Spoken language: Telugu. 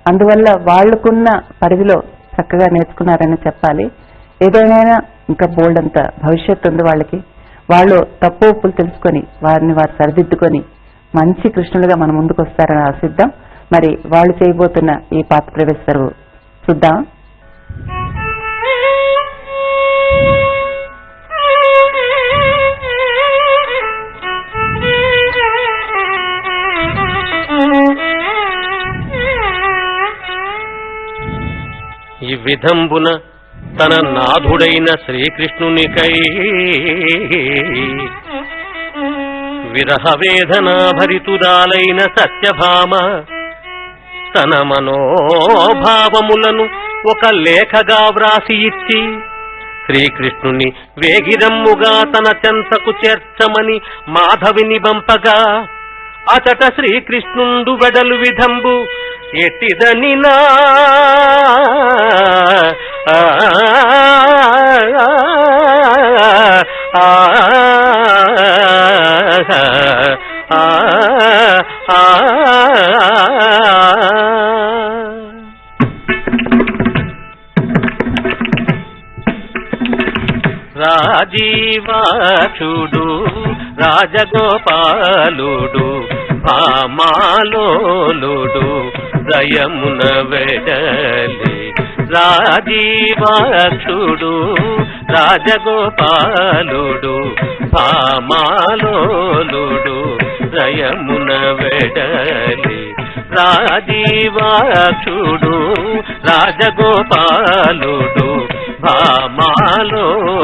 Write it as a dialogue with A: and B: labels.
A: అందువల్ల వాళ్లకున్న పరిధిలో చక్కగా నేర్చుకున్నారని చెప్పాలి. ఏదైనా ఇంకా బోల్డ్ అంత భవిష్యత్తు ఉంది వాళ్ళకి. వాళ్ళు తప్పు ఒప్పులు తెలుసుకొని వారిని వారు సరిదిద్దుకొని మంచి కృష్ణులుగా మన ముందుకు వస్తారని ఆశిద్దాం. మరి వాళ్ళు చేయబోతున్న ఈ పాత్ర ప్రవేశం చూద్దాం.
B: ఈ విధంబున తన నాథుడైన శ్రీకృష్ణునికై విరహ వేదనా భరితురాలైన సత్యభామ తన మనోభావములను ఒక లేఖగా వ్రాసి ఇచ్చి శ్రీకృష్ణుని వేగిరమ్ముగా తన చెంతకు చేర్చమని మాధవిని బంపగా అచట శ్రీకృష్ణుండు వెడలు విధంబు ఎట్టిదనినా రాజీవాక్షుడు రాజగోపాలుడు భామాలోలుడు దయమున వెడలి రాజీవాక్షుడు రాజగోపాలుడు భామాలోలుడు దయమున వెడలి రాజీవాక్షుడు రాజగోపాలుడు భామాలో